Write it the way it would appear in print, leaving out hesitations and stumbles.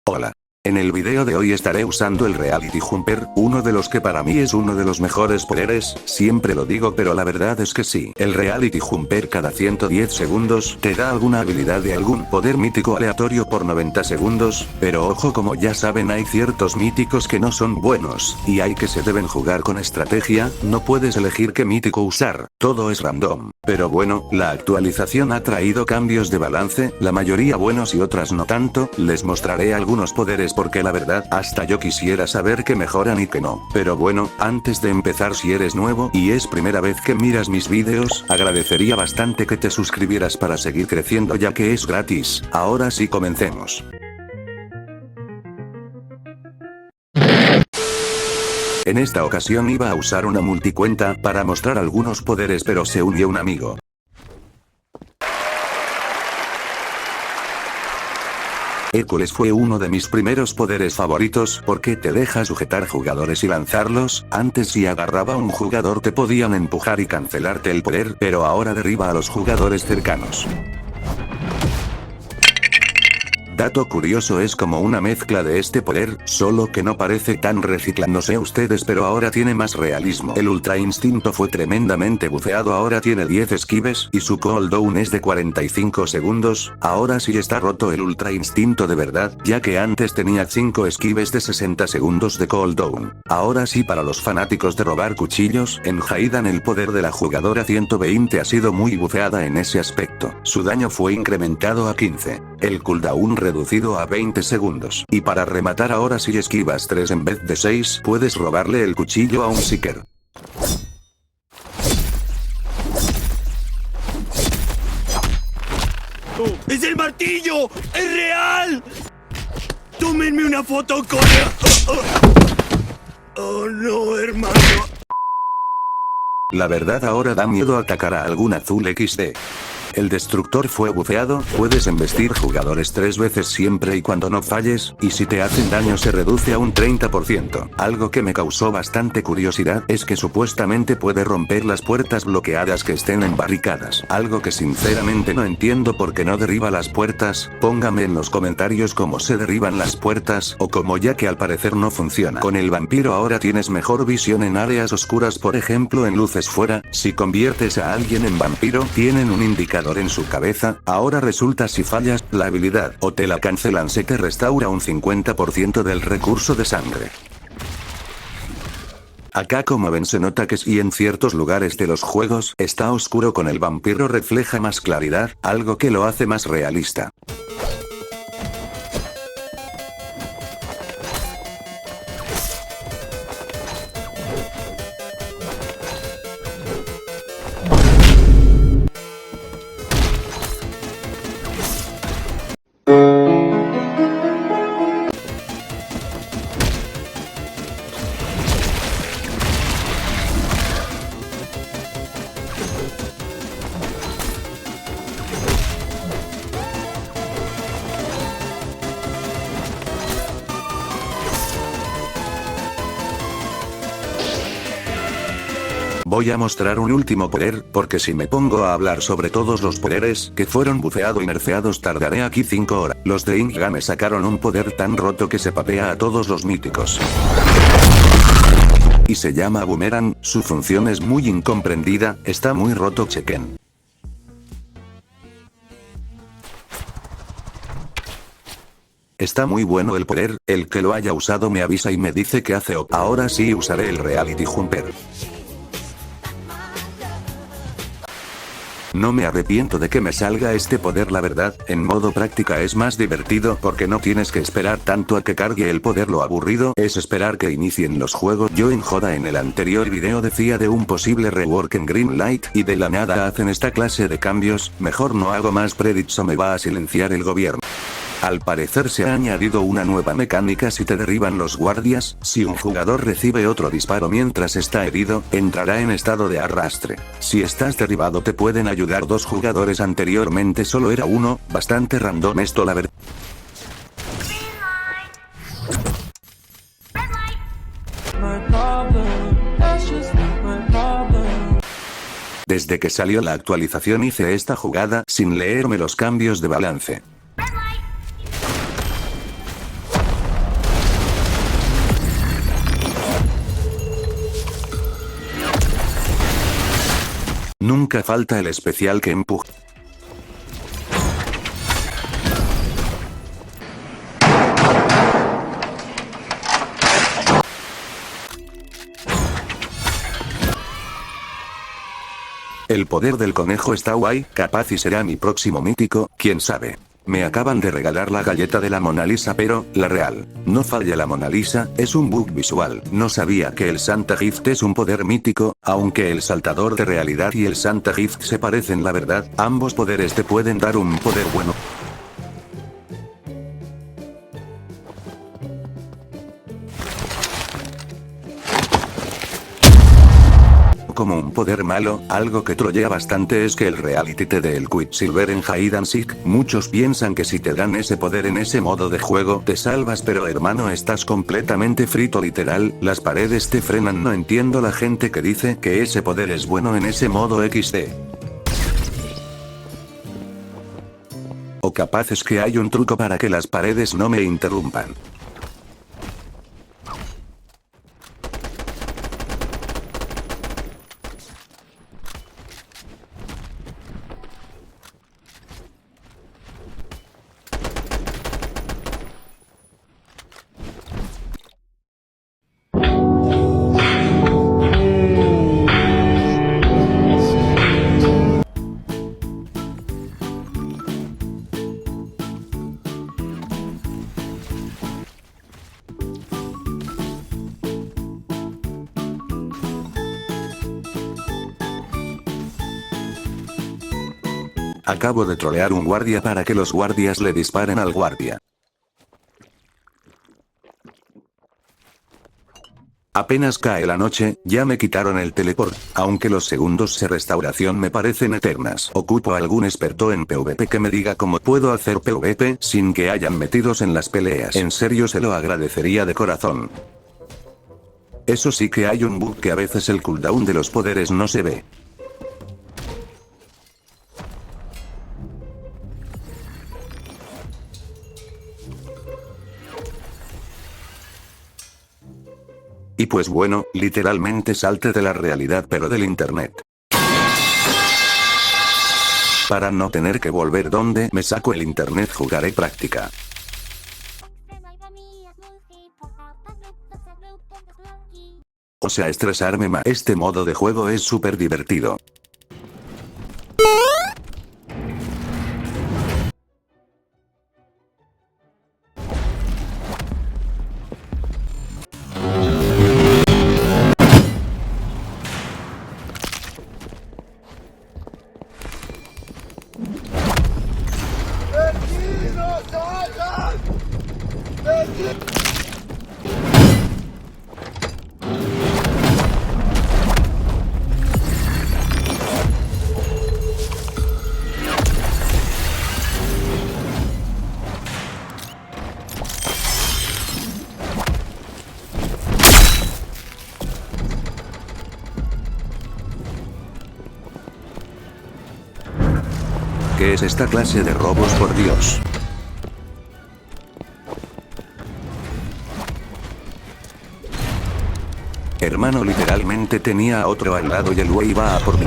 Hola. En el video de hoy estaré usando el Reality Jumper, uno de los que para mí es uno de los mejores poderes, siempre lo digo pero la verdad es que sí. El Reality Jumper cada 110 segundos te da alguna habilidad de algún poder mítico aleatorio por 90 segundos, pero ojo, como ya saben, hay ciertos míticos que no son buenos, y hay que se deben jugar con estrategia, no puedes elegir qué mítico usar, todo es random. Pero bueno, la actualización ha traído cambios de balance, la mayoría buenos y otras no tanto. Les mostraré algunos poderes porque la verdad, hasta yo quisiera saber qué mejoran y qué no. Pero bueno, antes de empezar, si eres nuevo y es primera vez que miras mis vídeos, agradecería bastante que te suscribieras para seguir creciendo ya que es gratis. Ahora sí, comencemos. En esta ocasión iba a usar una multicuenta para mostrar algunos poderes, pero se unió un amigo. Hércules fue uno de mis primeros poderes favoritos porque te deja sujetar jugadores y lanzarlos. Antes, si agarraba a un jugador te podían empujar y cancelarte el poder, pero ahora derriba a los jugadores cercanos. Dato curioso, es como una mezcla de este poder, solo que no parece tan reciclado, no sé ustedes, pero ahora tiene más realismo. El Ultra Instinto fue tremendamente bufeado, ahora tiene 10 esquives, y su cooldown es de 45 segundos, ahora sí está roto el Ultra Instinto de verdad, ya que antes tenía 5 esquives de 60 segundos de cooldown. Ahora sí, para los fanáticos de robar cuchillos, en Jaidan el poder de la jugadora 120 ha sido muy bufeada en ese aspecto. Su daño fue incrementado a 15. El cooldown reducido a 20 segundos. Y para rematar, ahora si esquivas 3 en vez de 6, puedes robarle el cuchillo a un Seeker. ¡Es el martillo! ¡Es real! ¡Tómenme una foto con... ¡Oh no, hermano! La verdad, ahora da miedo atacar a algún azul XD. El destructor fue bufeado, puedes embestir jugadores 3 veces siempre y cuando no falles, y si te hacen daño se reduce a un 30%. Algo que me causó bastante curiosidad es que supuestamente puede romper las puertas bloqueadas que estén embarricadas. Algo que sinceramente no entiendo por qué no derriba las puertas. Póngame en los comentarios cómo se derriban las puertas, o cómo, ya que al parecer no funciona. Con el vampiro ahora tienes mejor visión en áreas oscuras, por ejemplo en luces fuera. Si conviertes a alguien en vampiro, tienen un indicador en su cabeza. Ahora resulta, si fallas la habilidad o te la cancelan, se te restaura un 50% del recurso de sangre. Acá, como ven, se nota que si en ciertos lugares de los juegos está oscuro, con el vampiro refleja más claridad, algo que lo hace más realista. Voy a mostrar un último poder, porque si me pongo a hablar sobre todos los poderes que fueron bufeados y nerfeados tardaré aquí 5 horas. Los de Ingame sacaron un poder tan roto que se papea a todos los míticos. Y se llama Boomerang, su función es muy incomprendida, está muy roto, chequen. Está muy bueno el poder, el que lo haya usado me avisa y me dice que hace OP. Ahora sí usaré el Reality Jumper. No me arrepiento de que me salga este poder, la verdad. En modo práctica es más divertido porque no tienes que esperar tanto a que cargue el poder, lo aburrido es esperar que inicien los juegos. Yo en joda en el anterior video decía de un posible rework en Greenlight y de la nada hacen esta clase de cambios. Mejor no hago más predicts o me va a silenciar el gobierno. Al parecer se ha añadido una nueva mecánica: si te derriban los guardias, si un jugador recibe otro disparo mientras está herido, entrará en estado de arrastre. Si estás derribado te pueden ayudar 2 jugadores, anteriormente solo era uno, bastante random esto, la verdad. Desde que salió la actualización hice esta jugada sin leerme los cambios de balance. Nunca falta el especial que empuja. El poder del conejo está guay, capaz y será mi próximo mítico, quién sabe. Me acaban de regalar la galleta de la Mona Lisa, pero, la real. No falla la Mona Lisa, es un bug visual. No sabía que el Santa Gift es un poder mítico, aunque el saltador de realidad y el Santa Gift se parecen, la verdad, ambos poderes te pueden dar un poder bueno. Como un poder malo, algo que trollea bastante es que el reality te dé el Quicksilver en Hide and Seek. Muchos piensan que si te dan ese poder en ese modo de juego te salvas, pero hermano, estás completamente frito literal, las paredes te frenan. No entiendo la gente que dice que ese poder es bueno en ese modo XD. O capaz es que hay un truco para que las paredes no me interrumpan. Acabo de trolear un guardia para que los guardias le disparen al guardia. Apenas cae la noche, ya me quitaron el teleport, aunque los segundos de restauración me parecen eternas. Ocupo a algún experto en PvP que me diga cómo puedo hacer PvP sin que hayan metidos en las peleas. En serio, se lo agradecería de corazón. Eso sí que hay un bug que a veces el cooldown de los poderes no se ve. Y pues bueno, literalmente salte de la realidad, pero del internet. Para no tener que volver donde me saco el internet, jugaré práctica. O sea, estresarme más. Este modo de juego es súper divertido. ¿Qué es esta clase de robos, por Dios? Hermano, literalmente tenía a otro al lado y el güey iba a por mí.